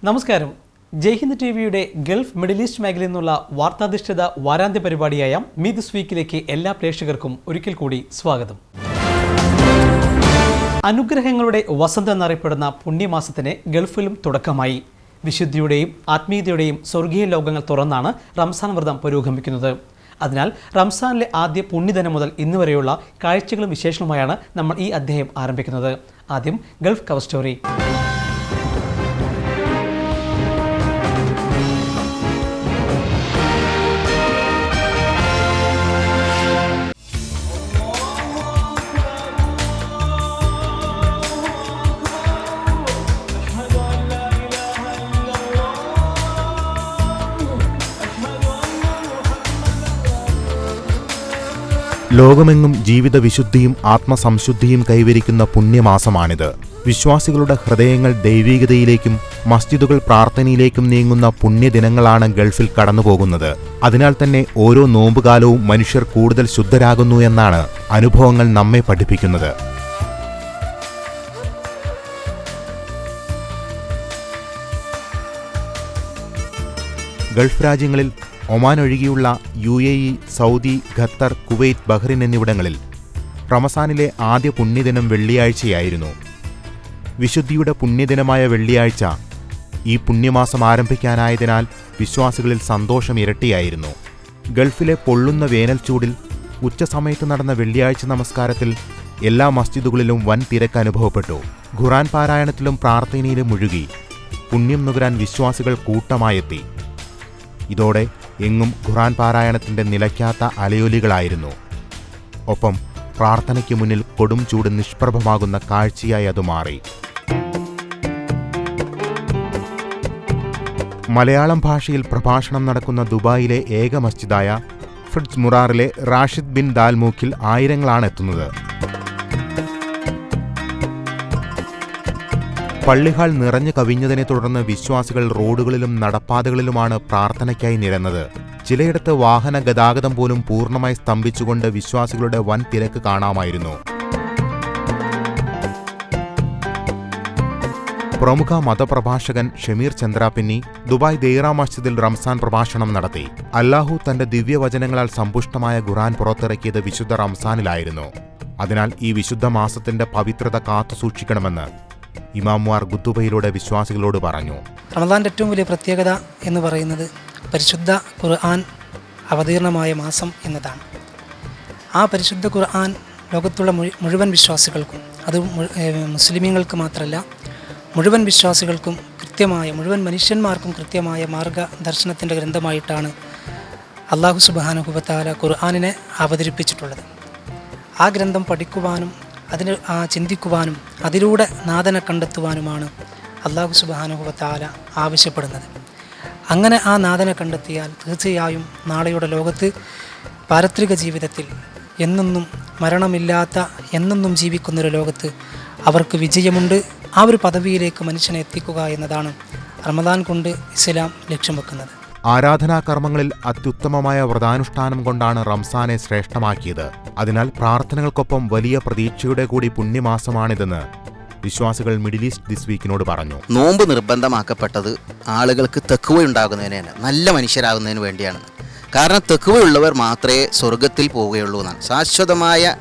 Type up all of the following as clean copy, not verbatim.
നമസ്കാരം. ജയ്ഹിന്ദ് ടിവിയുടെ Gulf middle east മേഖലയിൽ നിന്നുള്ള വാർത്താധിഷ്ഠിത വാരാന്ത്യ പരിപാടിയായ മീ ദിസ് വീക്കിലേക്ക് എല്ലാ പ്രേക്ഷകർക്കും ഒരിക്കൽ കൂടി സ്വാഗതം. അനുഗ്രഹങ്ങളുടെ വസന്തം എന്നറിയപ്പെടുന്ന പുണ്യമാസത്തിന് ഗൾഫിലും തുടക്കമായി. വിശുദ്ധിയുടെയും ആത്മീയതയുടെയും സ്വർഗീയ ലോകങ്ങൾ തുറന്നാണ് റംസാൻ വ്രതം പുരോഗമിക്കുന്നത്. അതിനാൽ റംസാനിലെ ആദ്യ പുണ്യദിനം മുതൽ ഇന്ന് വരെയുള്ള കാഴ്ചകളും വിശേഷങ്ങളുമായാണ് നമ്മൾ ഈ അധ്യായം ആരംഭിക്കുന്നത്. ആദ്യം ഗൾഫ് കവർ സ്റ്റോറി. ലോകമെങ്ങും ജീവിത വിശുദ്ധിയും ആത്മസംശുദ്ധിയും കൈവരിക്കുന്ന പുണ്യമാസമാണിത്. വിശ്വാസികളുടെ ഹൃദയങ്ങൾ ദൈവികതയിലേക്കും മസ്ജിദുകൾ പ്രാർത്ഥനയിലേക്കും നീങ്ങുന്ന പുണ്യദിനങ്ങളാണ് ഗൾഫിൽ കടന്നുപോകുന്നത്. അതിനാൽ തന്നെ ഓരോ നോമ്പുകാലവും മനുഷ്യർ കൂടുതൽ ശുദ്ധരാകുന്നു എന്നാണ് അനുഭവങ്ങൾ നമ്മെ പഠിപ്പിക്കുന്നത്. ഗൾഫ് രാജ്യങ്ങളിൽ ഒമാൻ ഒഴികെയുള്ള UAE, Saudi, Qatar, Kuwait, Bahrain എന്നിവിടങ്ങളിൽ റമസാനിലെ ആദ്യ പുണ്യദിനം വെള്ളിയാഴ്ചയായിരുന്നു. വിശുദ്ധിയുടെ പുണ്യദിനമായ വെള്ളിയാഴ്ച ഈ പുണ്യമാസം ആരംഭിക്കാനായതിനാൽ വിശ്വാസികളിൽ സന്തോഷം ഇരട്ടിയായിരുന്നു. ഗൾഫിലെ പൊള്ളുന്ന വേനൽ ചൂടിൽ ഉച്ചസമയത്ത് നടന്ന വെള്ളിയാഴ്ച നമസ്കാരത്തിൽ എല്ലാ മസ്ജിദുകളിലും വൻ തിരക്ക് അനുഭവപ്പെട്ടു. ഖുർആൻ പാരായണത്തിലും പ്രാർത്ഥനയിലും മുഴുകി പുണ്യം നുകരാൻ വിശ്വാസികൾ കൂട്ടമായെത്തി. ഇതോടെ എങ്ങും ഖുർആൻ പാരായണത്തിന്റെ നിലയ്ക്കാത്ത അലയൊലികളായിരുന്നു. ഒപ്പം പ്രാർത്ഥനയ്ക്ക് മുന്നിൽ കൊടും ചൂട് നിഷ്പ്രഭമാകുന്ന കാഴ്ചയായി അത് മാറി. മലയാളം ഭാഷയിൽ പ്രഭാഷണം നടക്കുന്ന ദുബായിലെ ഏക മസ്ജിദായ ഫ്രിഡ്ജ് മുറാറിലെ റാഷിദ് ബിൻ ദാൽമൂക്കിൽ ആയിരങ്ങളാണ് എത്തുന്നത്. പള്ളിഹാൾ നിറഞ്ഞു കവിഞ്ഞതിനെ തുടർന്ന് വിശ്വാസികൾ റോഡുകളിലും നടപ്പാതകളിലുമാണ് പ്രാർത്ഥനയ്ക്കായി നിരന്നത്. ചിലയിടത്ത് വാഹന ഗതാഗതം പോലും പൂർണ്ണമായി സ്തംഭിച്ചുകൊണ്ട് വിശ്വാസികളുടെ വൻ തിരക്ക് കാണാമായിരുന്നു. പ്രമുഖ മതപ്രഭാഷകൻ ഷമീർ ചന്ദ്രാപിന്നി ദുബായ് ദെയ്റ മസ്ജിദിൽ റംസാൻ പ്രഭാഷണം നടത്തി. അല്ലാഹു തന്റെ ദിവ്യവചനങ്ങളാൽ സമ്പുഷ്ടമായ ഖുർആൻ പുറത്തിറക്കിയത് വിശുദ്ധ റംസാനിലായിരുന്നു. അതിനാൽ ഈ വിശുദ്ധ മാസത്തിന്റെ പവിത്രത കാത്തുസൂക്ഷിക്കണമെന്ന് ഇമാമുമാർ ഖുതുബയിലൂടെ വിശ്വാസികളോട് പറഞ്ഞു. റമദാന്റെ ഏറ്റവും വലിയ പ്രത്യേകത എന്ന് പറയുന്നത് പരിശുദ്ധ ഖുർആൻ അവതീർണമായ മാസം എന്നതാണ്. ആ പരിശുദ്ധ ഖുർആൻ ലോകത്തുള്ള മുഴുവൻ വിശ്വാസികൾക്കും, അത് മുസ്ലിമീങ്ങൾക്ക് മാത്രമല്ല മുഴുവൻ വിശ്വാസികൾക്കും മുഴുവൻ മനുഷ്യന്മാർക്കും കൃത്യമായ മാർഗദർശനത്തിൻ്റെ ഗ്രന്ഥമായിട്ടാണ് അല്ലാഹു സുബ്ഹാനഹു വ തആല ഖുർആനിനെ അവതരിപ്പിച്ചിട്ടുള്ളത്. ആ ഗ്രന്ഥം പഠിക്കുവാനും അതിന് ചിന്തിക്കുവാനും അതിലൂടെ നാഥനെ കണ്ടെത്തുവാനുമാണ് അല്ലാഹു സുബ്ഹാനഹു വ തആല ആവശ്യപ്പെടുന്നത്. അങ്ങനെ ആ നാഥനെ കണ്ടെത്തിയാൽ തീർച്ചയായും നാളെയുടെ ലോകത്ത് പാരത്രിക ജീവിതത്തിൽ എന്നെന്നും മരണമില്ലാത്ത എന്നെന്നും ജീവിക്കുന്നൊരു ലോകത്ത് അവർക്ക് വിജയമുണ്ട്. ആ ഒരു പദവിയിലേക്ക് മനുഷ്യനെ എത്തിക്കുക എന്നതാണ് റമദാൻ കൊണ്ട് ഇസ്ലാം ലക്ഷ്യം വെക്കുന്നത്. ആരാധനാകർമ്മങ്ങളിൽ അത്യുത്തമമായ വ്രതാനുഷ്ഠാനം കൊണ്ടാണ് റംസാനെ ശ്രേഷ്ഠമാക്കിയത്. അതിനാൽ പ്രാർത്ഥനകൾക്കൊപ്പം വലിയ പ്രതീക്ഷയുടെ കൂടി പുണ്യമാസമാണിതെന്ന് വിശ്വാസികൾ മിഡിൽ ഈസ്റ്റ് ദിസ് വീക്കിനോട് പറഞ്ഞു. നോമ്പ് നിർബന്ധമാക്കപ്പെട്ടത് ആളുകൾക്ക് തഖ്വ ഉണ്ടാകുന്നതിനാണ്, നല്ല മനുഷ്യരാകുന്നതിന് വേണ്ടിയാണ്. കാരണം തഖ്വയുള്ളവർ മാത്രമേ സ്വർഗത്തിൽ പോവുകയുള്ളൂ എന്നാണ്. ശാശ്വതമായ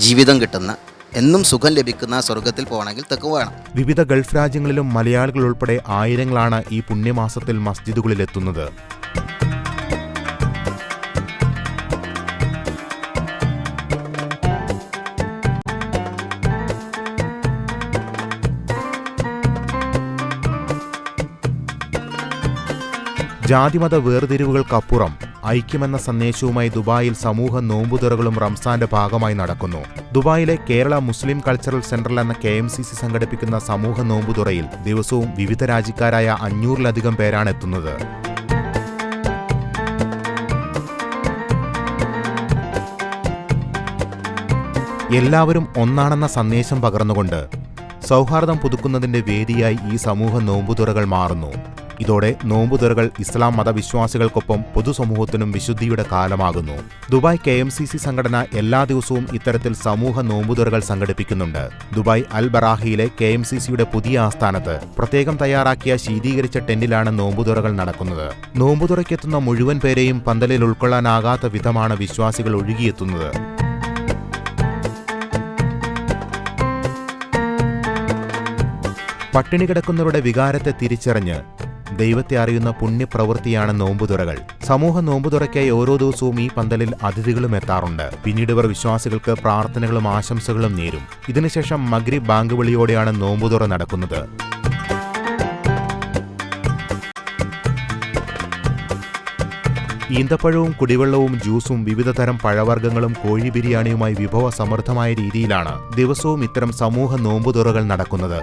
ജീവിതം കിട്ടുന്ന, എന്നും സുഖം ലഭിക്കുന്ന സ്വർഗത്തിൽ പോകണമെങ്കിൽ തഖ്വ വേണം. വിവിധ ഗൾഫ് രാജ്യങ്ങളിലും മലയാളികൾ ഉൾപ്പെടെ ആയിരങ്ങളാണ് ഈ പുണ്യമാസത്തിൽ മസ്ജിദുകളിലെത്തുന്നത്. ജാതിമത വേർതിരിവുകൾക്കപ്പുറം ഐക്യമെന്ന സന്ദേശവുമായി ദുബായിൽ സമൂഹ നോമ്പുതുറകളും റംസാന്റെ ഭാഗമായി നടക്കുന്നു. ദുബായിലെ കേരള മുസ്ലിം കൾച്ചറൽ സെന്ററിൽ എന്ന KMCC സംഘടിപ്പിക്കുന്ന സമൂഹ നോമ്പുതുറയിൽ ദിവസവും വിവിധ രാജ്യക്കാരായ 500-ലധികം പേരാണ് എത്തുന്നത്. എല്ലാവരും ഒന്നാണെന്ന സന്ദേശം പകർന്നുകൊണ്ട് സൗഹാർദ്ദം പുതുക്കുന്നതിന്റെ വേദിയായി ഈ സമൂഹ നോമ്പുതുറകൾ മാറുന്നു. ഇതോടെ നോമ്പുതുറകൾ ഇസ്ലാം മതവിശ്വാസികൾക്കൊപ്പം പൊതുസമൂഹത്തിനും വിശുദ്ധിയുടെ കാലമാകുന്നു. ദുബായ് KMCC സംഘടന എല്ലാ ദിവസവും ഇത്തരത്തിൽ സമൂഹ നോമ്പുതുറകൾ സംഘടിപ്പിക്കുന്നുണ്ട്. ദുബായ് അൽ ബറാഹിയിലെ KMCCയുടെ പുതിയ ആസ്ഥാനത്ത് പ്രത്യേകം തയ്യാറാക്കിയ ശീതീകരിച്ച ടെന്റിലാണ് നോമ്പുതുറകൾ നടക്കുന്നത്. നോമ്പുതുറയ്ക്കെത്തുന്ന മുഴുവൻ പേരെയും പന്തലിൽ ഉൾക്കൊള്ളാനാകാത്ത വിധമാണ് വിശ്വാസികൾ ഒഴുകിയെത്തുന്നത്. പട്ടിണി കിടക്കുന്നവരുടെ വികാരത്തെ തിരിച്ചറിഞ്ഞ് ദൈവത്തെ അറിയുന്ന പുണ്യപ്രവൃത്തിയാണ് നോമ്പുതുറകൾ. സമൂഹ നോമ്പുതുറയ്ക്കായി ഓരോ ദിവസവും ഈ പന്തലിൽ അതിഥികളും എത്താറുണ്ട്. പിന്നീട് ഇവർ വിശ്വാസികൾക്ക് പ്രാർത്ഥനകളും ആശംസകളും നേരും. ഇതിനുശേഷം മഗ്രിബ് ബാങ്ക് വിളിയോടെയാണ് നോമ്പുതുറ നടക്കുന്നത്. ഈന്തപ്പഴവും കുടിവെള്ളവും ജ്യൂസും വിവിധതരം പഴവർഗ്ഗങ്ങളും കോഴി ബിരിയാണിയുമായി വിഭവസമൃദ്ധമായ രീതിയിലാണ് ദിവസവും ഇത്തരം സമൂഹ നോമ്പുതുറകൾ നടക്കുന്നത്.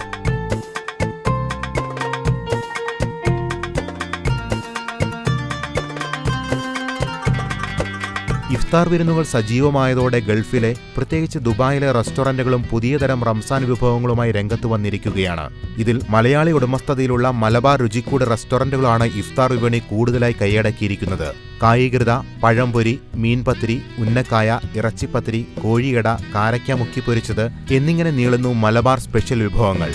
ഇഫ്താർ വിരുന്നുകൾ സജീവമായതോടെ ഗൾഫിലെ, പ്രത്യേകിച്ച് ദുബായിലെ റെസ്റ്റോറന്റുകളും പുതിയതരം റംസാൻ വിഭവങ്ങളുമായി രംഗത്ത് വന്നിരിക്കുകയാണ്. ഇതിൽ മലയാളി ഉടമസ്ഥതയിലുള്ള മലബാർ രുചിക്കൂട് റെസ്റ്റോറന്റുകളാണ് ഇഫ്താർ വിപണി കൂടുതലായി കൈയടക്കിയിരിക്കുന്നത്. കായീകൃത, പഴംപൊരി, മീൻപത്തിരി, ഉന്നക്കായ, ഇറച്ചിപ്പത്തിരി, കോഴിയട, കാരക്ക മുക്കിപ്പൊരിച്ചത് എന്നിങ്ങനെ നീളുന്നു മലബാർ സ്പെഷ്യൽ വിഭവങ്ങൾ.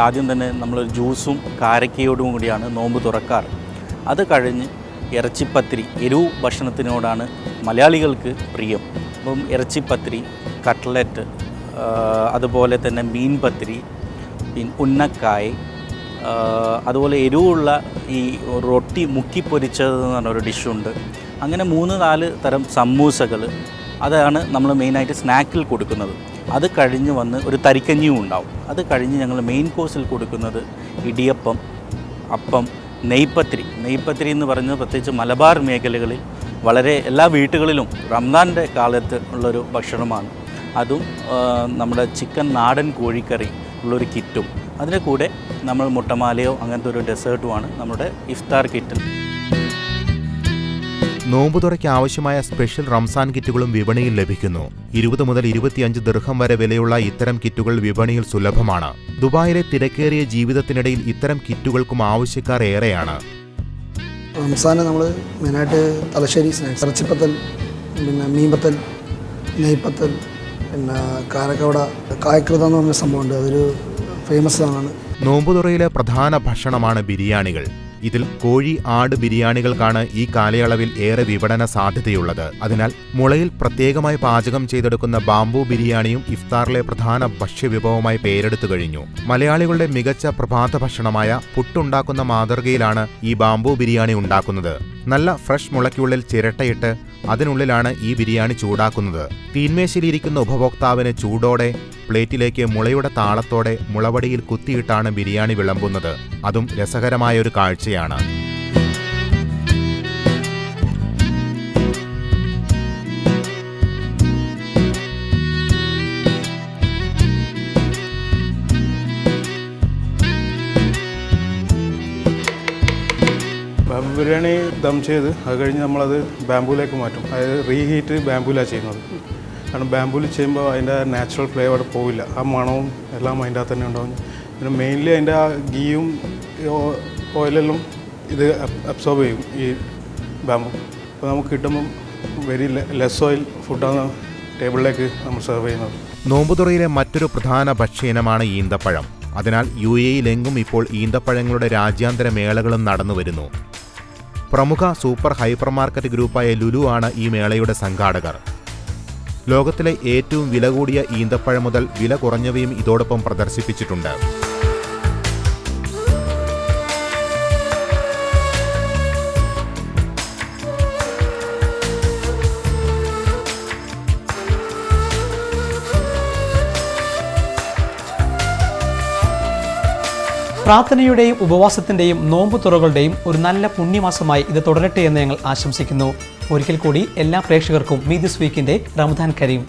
ആദ്യം തന്നെ നമ്മൾ ജ്യൂസും കാരക്കയോടും കൂടിയാണ് നോമ്പ് തുറക്കാറ്. അത് കഴിഞ്ഞ് ഇറച്ചിപ്പത്തിരി, എരിവ് ഭക്ഷണത്തിനോടാണ് മലയാളികൾക്ക് പ്രിയം. അപ്പം ഇറച്ചിപ്പത്തിരി, കട്ട്ലറ്റ്, അതുപോലെ തന്നെ മീൻ പത്തിരി, പിന്നെ ഉന്നക്കായ, അതുപോലെ എരിവുള്ള ഈ റൊട്ടി മുക്കിപ്പൊരിച്ചത് എന്ന് പറഞ്ഞൊരു ഡിഷുണ്ട്. അങ്ങനെ 3-4 തരം സമൂസകൾ, അതാണ് നമ്മൾ മെയിനായിട്ട് സ്നാക്കിൽ കൊടുക്കുന്നത്. അത് കഴിഞ്ഞ് വന്ന് ഒരു തരിക്കഞ്ഞിയും ഉണ്ടാവും. അത് കഴിഞ്ഞ് ഞങ്ങൾ മെയിൻ കോഴ്സിൽ കൊടുക്കുന്നത് ഇടിയപ്പം, അപ്പം, നെയ്പത്തിരി എന്ന് പറയുന്നത് പ്രത്യേകിച്ച് മലബാർ മേഖലകളിൽ വളരെ എല്ലാ വീട്ടുകളിലും റംസാൻ്റെ കാലത്ത് ഉള്ളൊരു ഭക്ഷണമാണ്. അതും നമ്മുടെ ചിക്കൻ നാടൻ കോഴിക്കറി ഉള്ളൊരു കിറ്റും, അതിൻ്റെ കൂടെ നമ്മൾ മുട്ടമാലയോ അങ്ങനത്തെ ഒരു ഡെസേർട്ടുമാണ് നമ്മുടെ ഇഫ്താർ കിറ്റിൽ. നോമ്പുതുറയ്ക്ക് ആവശ്യമായ സ്പെഷ്യൽ റംസാൻ കിറ്റുകളും വിപണിയിൽ ലഭിക്കുന്നു. 20 മുതൽ 25 ദിർഹം വരെ വിലയുള്ള ഇത്തരം കിറ്റുകൾ വിപണിയിൽ സുലഭമാണ്. ദുബായിലെ തിരക്കേറിയ ജീവിതത്തിനിടയിൽ ഇത്തരം കിറ്റുകൾക്കും ആവശ്യക്കാർ ഏറെയാണ്. റംസാന് നമ്മൾ മെയിനായിട്ട് തലശ്ശേരി സ്നാക്സ്, ഇറച്ചിപ്പത്തൽ, പിന്നെ മീൻപത്തൽ, നെയ്പത്തൽ, പിന്നെ കാരക്കവട, കായകൃത എന്ന് പറഞ്ഞ സംഭവമുണ്ട്. അതൊരു ഫേമസ് ആണ്. നോമ്പുതുറയിലെ പ്രധാന ഭക്ഷണമാണ് ബിരിയാണികൾ. ഇതിൽ കോഴി, ആട് ബിരിയാണികൾക്കാണ് ഈ കാലയളവിൽ ഏറെ വിപണന സാധ്യതയുള്ളത്. അതിനാൽ മുളയിൽ പ്രത്യേകമായി പാചകം ചെയ്തെടുക്കുന്ന ബാംബു ബിരിയാണിയും ഇഫ്താറിലെ പ്രധാന ഭക്ഷ്യവിഭവമായി പേരെടുത്തു കഴിഞ്ഞു. മലയാളികളുടെ മികച്ച പ്രഭാത ഭക്ഷണമായ പുട്ടുണ്ടാക്കുന്ന മാതൃകയിലാണ് ഈ ബാംബു ബിരിയാണി ഉണ്ടാക്കുന്നത്. നല്ല ഫ്രഷ് മുളയ്ക്കുള്ളിൽ ചിരട്ടയിട്ട് അതിനുള്ളിലാണ് ഈ ബിരിയാണി ചൂടാക്കുന്നത്. തീന്മേശയിലിരിക്കുന്ന ഉപഭോക്താവിന് ചൂടോടെ പ്ലേറ്റിലേക്ക് മുളയുടെ താളത്തോടെ മുളവടിയിൽ കുത്തിയിട്ടാണ് ബിരിയാണി വിളമ്പുന്നത്. അതും രസകരമായൊരു കാഴ്ചയാണ്. ബാംബു ബിരിയാണി ദം ചെയ്ത് അത് കഴിഞ്ഞ് നമ്മളത് ബാംബൂലേക്ക് മാറ്റും. അതായത് റീഹീറ്റ് ബാംബൂലാണ് ചെയ്യുന്നത്. കാരണം ബാംബൂല് ചെയ്യുമ്പോൾ അതിൻ്റെ നാച്ചുറൽ ഫ്ലേവർ പോവില്ല. ആ മണവും എല്ലാം അതിൻ്റെ അകത്ത് തന്നെ ഉണ്ടാവും. പിന്നെ മെയിൻലി അതിൻ്റെ ആ ഗീയും ഓയിലെല്ലാം ഇത് അബ്സോർബ് ചെയ്യും ഈ ബാംബു. അപ്പോൾ നമുക്ക് കിട്ടുമ്പം വെരി ലെസ് ഓയിൽ ഫുഡാണ് ടേബിളിലേക്ക് നമ്മൾ സെർവ് ചെയ്യുന്നത്. നോമ്പുതുറയിലെ മറ്റൊരു പ്രധാന ഭക്ഷ്യയിനമാണ് ഈന്തപ്പഴം. അതിനാൽ UAE-യിലെങ്ങും ഇപ്പോൾ ഈന്തപ്പഴങ്ങളുടെ രാജ്യാന്തര മേളകളും നടന്നുവരുന്നു. പ്രമുഖ സൂപ്പർ ഹൈപ്പർ മാർക്കറ്റ് ഗ്രൂപ്പായ ലുലു ആണ് ഈ മേളയുടെ സംഘാടകർ. ലോകത്തിലെ ഏറ്റവും വില കൂടിയ ഈന്തപ്പഴം മുതൽ വില കുറഞ്ഞവയും ഇതോടൊപ്പം പ്രദർശിപ്പിച്ചിട്ടുണ്ട്. പ്രാർത്ഥനയുടെയും ഉപവാസത്തിൻ്റെയും നോമ്പുതുറകളുടെയും ഒരു നല്ല പുണ്യമാസമായി ഇത് തുടരട്ടെ എന്ന് ഞങ്ങൾ ആശംസിക്കുന്നു. ഒരിക്കൽ കൂടി എല്ലാ പ്രേക്ഷകർക്കും മീ ദിസ് വീക്കിൻ്റെ റമദാൻ കരീം.